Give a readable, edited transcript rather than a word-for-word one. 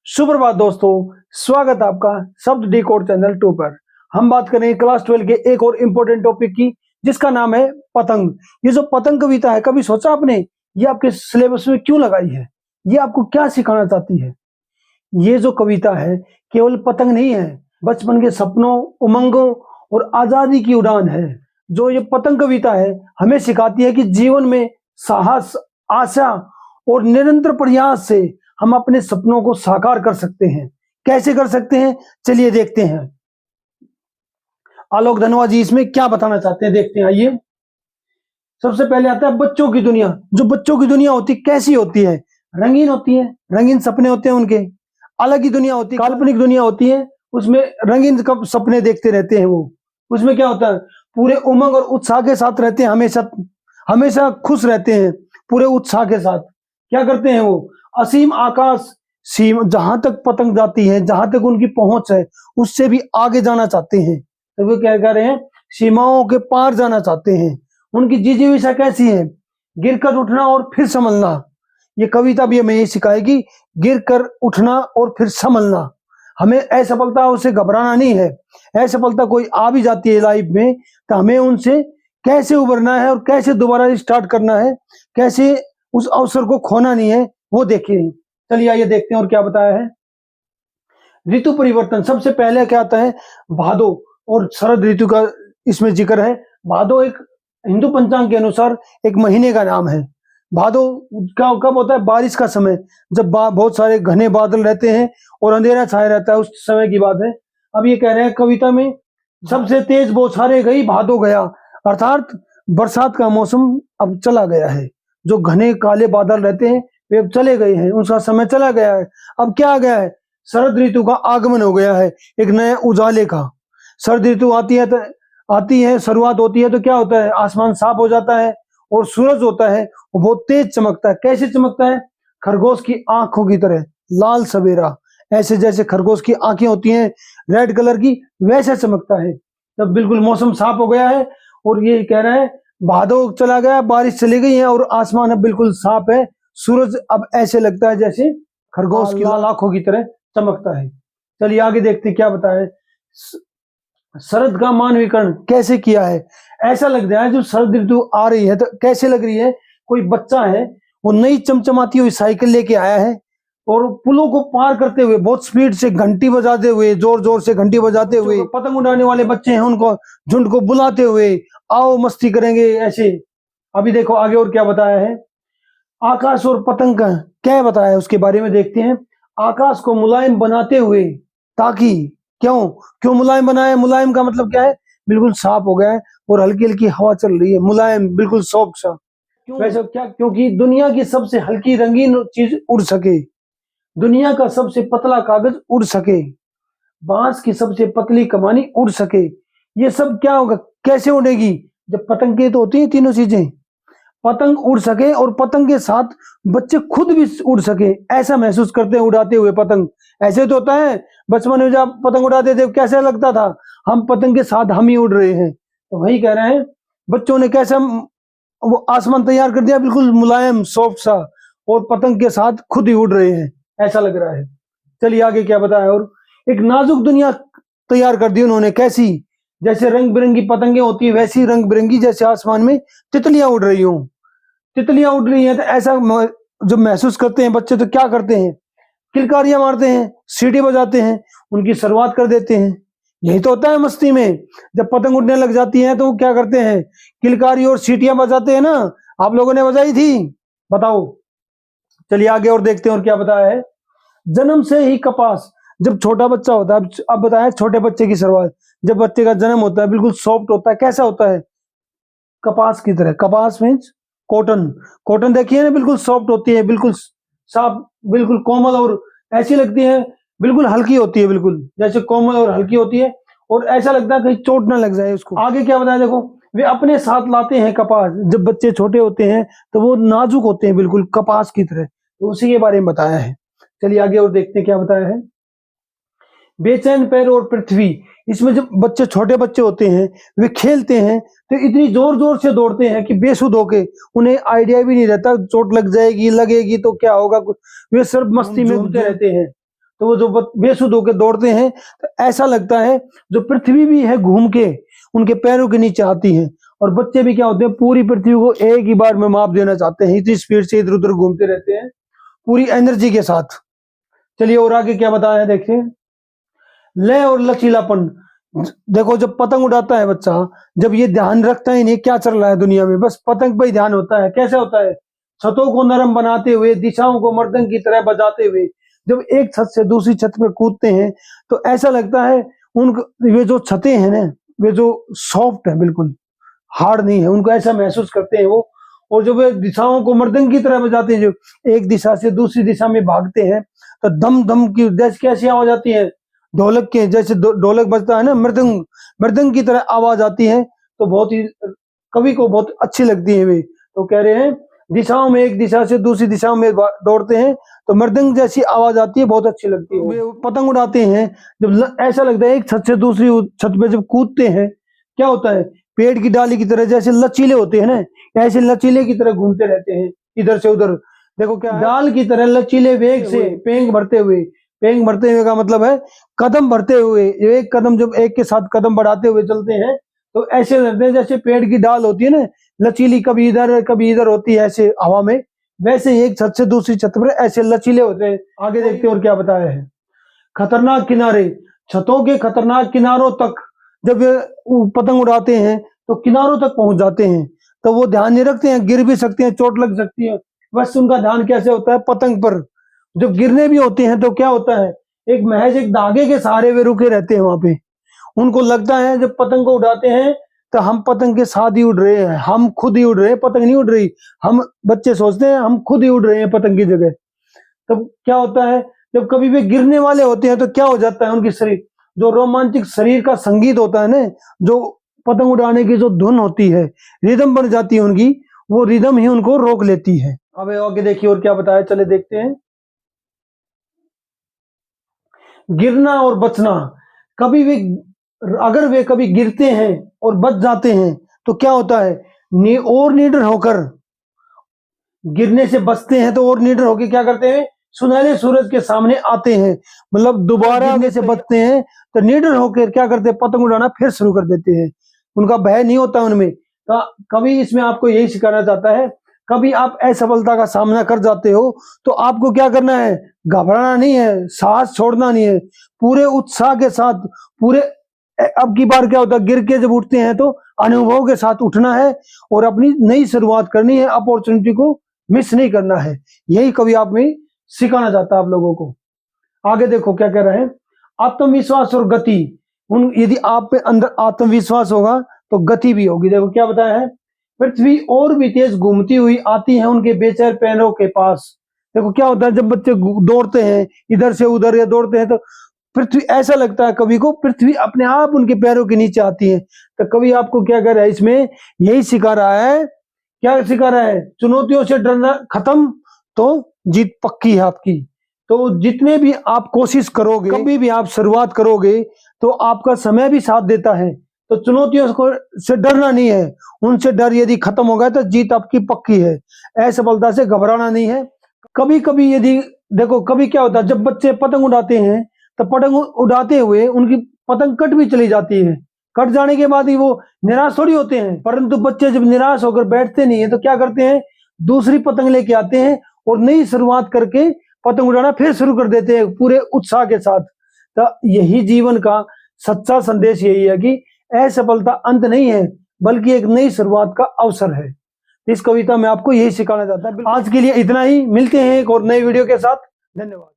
सुप्रभात दोस्तों, स्वागत है आपका शब्द डिकोड चैनल 2 पर। हम बात करेंगे क्लास 12 के एक और इम्पोर्टेंट टॉपिक की, जिसका नाम है पतंग। ये जो पतंग कविता है, कभी सोचा आपने ये आपके सिलेबस में क्यों लगाई है? ये आपको क्या सिखाना चाहती है? ये जो कविता है केवल पतंग नहीं है, बचपन के सपनों, उमंगों और आजादी की उड़ान है। जो ये पतंग कविता है हमें सिखाती है कि जीवन में साहस, आशा और निरंतर प्रयास से हम अपने सपनों को साकार कर सकते हैं। कैसे कर सकते हैं, चलिए देखते हैं। आलोक धनवा जी इसमें क्या बताना चाहते हैं, देखते हैं। आइए, सबसे पहले आता है बच्चों की दुनिया। जो बच्चों की दुनिया होती कैसी होती है? रंगीन होती है, रंगीन सपने होते हैं उनके। अलग ही दुनिया होती है, काल्पनिक दुनिया होती है, उसमें रंगीन कब सपने देखते रहते हैं वो। उसमें क्या होता है, पूरे उमंग और उत्साह के साथ रहते हैं, हमेशा हमेशा खुश रहते हैं, पूरे उत्साह के साथ। क्या करते हैं वो, असीम आकाश, सीम, जहां तक पतंग जाती है, जहां तक उनकी पहुंच है, उससे भी आगे जाना चाहते हैं। तो वो क्या कह रहे हैं, सीमाओं के पार जाना चाहते हैं। उनकी जिजीविषा कैसी है, गिरकर उठना और फिर संभलना। ये कविता भी हमें ये सिखाएगी, गिरकर उठना और फिर संभलना। हमें असफलता से घबराना नहीं है। असफलता कोई आ भी जाती है लाइफ में, तो हमें उनसे कैसे उबरना है और कैसे दोबारा स्टार्ट करना है, कैसे उस अवसर को खोना नहीं है, वो देखिए। चलिए आइए देखते हैं और क्या बताया है। ऋतु परिवर्तन, सबसे पहले क्या आता है, भादो और शरद ऋतु का इसमें जिक्र है। भादो एक हिंदू पंचांग के अनुसार एक महीने का नाम है। भादो क्या कब होता है, बारिश का समय, जब बहुत सारे घने बादल रहते हैं और अंधेरा छाया रहता है, उस समय की बात है। अब ये कह रहे हैं कविता में, सबसे तेज बौछारें गई भादो गया, अर्थात बरसात का मौसम अब चला गया है। जो घने काले बादल रहते हैं वे अब चले गए हैं, उसका समय चला गया है। अब क्या आ गया है, शरद ऋतु का आगमन हो गया है, एक नए उजाले का। शरद ऋतु आती है, शुरुआत होती है तो क्या होता है, आसमान साफ हो जाता है और सूरज होता है वो बहुत तेज चमकता है। कैसे चमकता है, खरगोश की आंखों की तरह, लाल सवेरा, ऐसे जैसे खरगोश की आंखें होती हैं रेड कलर की, वैसे चमकता है। तब बिल्कुल मौसम साफ हो गया है और ये कह रहे हैं भादो चला गया, बारिश चली गई है और आसमान अब बिल्कुल साफ है। सूरज अब ऐसे लगता है जैसे खरगोश की लाल आंखों की तरह चमकता है। चलिए आगे देखते क्या बताया है। शरद का मानवीकरण कैसे किया है, ऐसा लग रहा है जो शरद ऋतु आ रही है तो कैसे लग रही है, कोई बच्चा है वो नई चमचमाती हुई साइकिल लेके आया है और पुलों को पार करते हुए बहुत स्पीड से घंटी बजाते हुए, जोर जोर से घंटी बजाते हुए, पतंग उड़ाने वाले बच्चे हैं उनको झुंड को बुलाते हुए, आओ मस्ती करेंगे ऐसे। अभी देखो आगे और क्या बताया है। आकाश और पतंग का क्या बताया है उसके बारे में देखते हैं। आकाश को मुलायम बनाते हुए, ताकि क्यों क्यों मुलायम बनाया है, मुलायम का मतलब क्या है, बिल्कुल साफ हो गया है और हल्की हल्की हवा चल रही है, मुलायम बिल्कुल सॉफ्ट सा। वैसे क्या, क्योंकि दुनिया की सबसे हल्की रंगीन चीज उड़ सके, दुनिया का सबसे पतला कागज उड़ सके, बांस की सबसे पतली कमानी उड़ सके। ये सब क्या होगा, कैसे उड़ेगी, जब पतंग के तो होती है तीनों चीजें। पतंग उड़ सके और पतंग के साथ बच्चे खुद भी उड़ सके, ऐसा महसूस करते हैं उड़ाते हुए पतंग। ऐसे तो होता है, बचपन में जब पतंग उड़ाते थे कैसा लगता था, हम पतंग के साथ हम ही उड़ रहे हैं। तो वही कह रहे हैं, बच्चों ने कैसा वो आसमान तैयार कर दिया, बिल्कुल मुलायम सॉफ्ट सा, और पतंग के साथ खुद ही उड़ रहे हैं, ऐसा लग रहा है। चलिए आगे क्या बताया। और एक नाजुक दुनिया तैयार कर दी उन्होंने, कैसी, जैसे रंग बिरंगी पतंगे होती है वैसी रंग बिरंगी, जैसे आसमान में तितलियां उड़ रही हों। तितलियां उड़ रही हैं तो ऐसा जब महसूस करते हैं बच्चे तो क्या करते हैं, किलकारियां मारते हैं, सीटी बजाते हैं, उनकी शुरुआत कर देते हैं। यही तो होता है मस्ती में, जब पतंग उड़ने लग जाती है तो वो क्या करते हैं, किलकारी और सीटियां बजाते हैं ना। आप लोगों ने बजाई थी, बताओ। चलिए आगे और देखते हैं और क्या बताया है। जन्म से ही कपास, जब छोटा बच्चा होता है, अब बताया छोटे बच्चे की शुरुआत, जब बच्चे का जन्म होता है बिल्कुल सॉफ्ट होता है, कैसा होता है, कपास की तरह। कपास मीन्स कॉटन, कॉटन देखिए ना, बिल्कुल सॉफ्ट होती है, बिल्कुल साफ, बिल्कुल कोमल, और ऐसी लगती है बिल्कुल हल्की होती है, बिल्कुल जैसे कोमल और हल्की होती है, और ऐसा लगता है कहीं चोट ना लग जाए उसको। आगे क्या बताया देखो, वे अपने साथ लाते हैं कपास, जब बच्चे छोटे होते हैं तो वो नाजुक होते हैं बिल्कुल कपास की तरह, तो उसी के बारे में बताया है। चलिए आगे और देखते हैं क्या बताया है। बेचैन पैर और पृथ्वी, इसमें जब बच्चे छोटे बच्चे होते हैं वे खेलते हैं तो इतनी जोर जोर से दौड़ते हैं कि बेसुध होके, उन्हें आइडिया भी नहीं रहता चोट लग जाएगी, लगेगी तो क्या होगा, वे सिर्फ मस्ती में घूमते रहते हैं। तो वो जो बेसुध होकर दौड़ते हैं तो ऐसा लगता है जो पृथ्वी भी है घूम के उनके पैरों के नीचे आती है। और बच्चे भी क्या होते हैं, पूरी पृथ्वी को एक ही बार में माप देना चाहते हैं, इतनी स्पीड से इधर उधर घूमते रहते हैं पूरी एनर्जी के साथ। चलिए और आगे क्या बताया है देखिए, लय और लचीलापन। देखो जब पतंग उड़ाता है बच्चा, जब ये ध्यान रखता ही नहीं क्या चल रहा है दुनिया में, बस पतंग पर ही ध्यान होता है। कैसे होता है, छतों को नरम बनाते हुए, दिशाओं को मर्दंग की तरह बजाते हुए जब एक छत से दूसरी छत पर कूदते हैं तो ऐसा लगता है वे जो छतें हैं ना, वे जो सॉफ्ट है, बिल्कुल हार्ड नहीं है, उनको ऐसा महसूस करते हैं वो। और जब वे दिशाओं को मर्दंग की तरह बजाते हैं, जो एक दिशा से दूसरी दिशा में भागते हैं तो दम दम की जैसे कैसी आवाज आती है, ढोलक के जैसे ढोलक बजता है ना, मृदंग मृदंग की तरह आवाज आती है। तो बहुत ही कवि को बहुत अच्छी लगती है वे। तो कह रहे हैं दिशाओं में, एक दिशा से दूसरी दिशा में दौड़ते हैं तो मृदंग जैसी आवाज आती है, बहुत अच्छी लगती है। वे पतंग उड़ाते हैं जब ऐसा लगता है एक छत से दूसरी छत पे जब कूदते हैं क्या होता है, पेड़ की डाली की तरह जैसे लचीले होते हैं ना, ऐसे लचीले की तरह घूमते रहते हैं इधर से उधर। देखो क्या डाल की तरह लचीले वेग से पेंग भरते हुए, पेंग भरते हुए का मतलब है कदम भरते हुए, एक कदम जब एक के साथ कदम बढ़ाते हुए चलते हैं तो ऐसे लगते हैं जैसे पेड़ की डाल होती है ना, लचीली कभी इधर होती है ऐसे हवा में, वैसे एक छत से दूसरी छत पर ऐसे लचीले होते हैं। आगे देखते हैं और क्या बताया है, खतरनाक किनारे। छतों के खतरनाक किनारों तक जब पतंग उड़ाते हैं तो किनारों तक पहुंच जाते हैं, तो वो ध्यान नहीं रखते हैं, गिर भी सकते हैं, चोट लग सकती है, बस उनका ध्यान कैसे होता है पतंग पर। जब गिरने भी होते हैं तो क्या होता है, एक महज एक धागे के सहारे वे रुके रहते हैं वहां पे। उनको लगता है जब पतंग को उड़ाते हैं तो हम पतंग के साथ ही उड़ रहे हैं, हम खुद ही उड़ रहे हैं, पतंग नहीं उड़ रही। हम बच्चे सोचते हैं हम खुद ही उड़ रहे हैं पतंग की जगह। तब क्या होता है जब कभी भी गिरने वाले होते हैं तो क्या हो जाता है, उनकी शरीर जो रोमांचिक शरीर का संगीत होता है ना, जो पतंग उड़ाने की जो धुन होती है, रिदम बन जाती है उनकी, वो रिदम ही उनको रोक लेती है। अब आगे देखिए और क्या बताया, चले देखते हैं। गिरना और बचना। कभी भी अगर वे कभी गिरते हैं और बच जाते हैं तो क्या होता है, और निडर होकर गिरने से बचते हैं तो और निडर होकर क्या करते हैं, सुनहरे सूरज के सामने आते हैं, मतलब दोबारा गिरने से बचते हैं तो निडर होकर क्या करते हैं, पतंग उड़ाना फिर शुरू कर देते हैं। उनका भय नहीं होता उनमें। तो कभी इसमें आपको यही सिखाना चाहता है, कभी आप असफलता का सामना कर जाते हो तो आपको क्या करना है, घबराना नहीं है, साहस छोड़ना नहीं है, पूरे उत्साह के साथ पूरे अब की बार क्या होता है, गिर के जब उठते हैं तो अनुभव के साथ उठना है और अपनी नई शुरुआत करनी है, अपॉर्चुनिटी को मिस नहीं करना है। यही कवि आप में सिखाना चाहता है आप लोगों को। आगे देखो क्या कह रहे हैं, आत्मविश्वास और गति। यदि आप में अंदर आत्मविश्वास होगा तो गति भी होगी। देखो क्या बताया है, पृथ्वी और भी तेज घूमती हुई आती है उनके बेचैन पैरों के पास। देखो क्या होता है जब बच्चे दौड़ते हैं इधर से उधर या दौड़ते हैं तो पृथ्वी ऐसा लगता है कवि को, पृथ्वी अपने आप उनके पैरों के नीचे आती है। तो कवि आपको क्या कर रहा है, इसमें यही सिखा रहा है, क्या सिखा रहा है, चुनौतियों से डरना खत्म तो जीत पक्की है आपकी। तो जितने भी आप कोशिश करोगे, कभी भी आप शुरुआत करोगे तो आपका समय भी साथ देता है। तो चुनौतियों से डरना नहीं है, उनसे डर यदि खत्म हो गया तो जीत आपकी पक्की है। असफलता से घबराना नहीं है। कभी कभी यदि देखो कभी क्या होता है, जब बच्चे पतंग उड़ाते हैं तो पतंग उड़ाते हुए उनकी पतंग कट भी चली जाती है, कट जाने के बाद ही वो निराश थोड़ी होते हैं, परंतु बच्चे जब निराश होकर बैठते नहीं है तो क्या करते हैं, दूसरी पतंग लेके आते हैं और नई शुरुआत करके पतंग उड़ाना फिर शुरू कर देते हैं पूरे उत्साह के साथ। तो यही जीवन का सच्चा संदेश यही है कि असफलता अंत नहीं है बल्कि एक नई शुरुआत का अवसर है। इस कविता में आपको यही सिखाना चाहता है। आज के लिए इतना ही, मिलते हैं एक और नई वीडियो के साथ। धन्यवाद।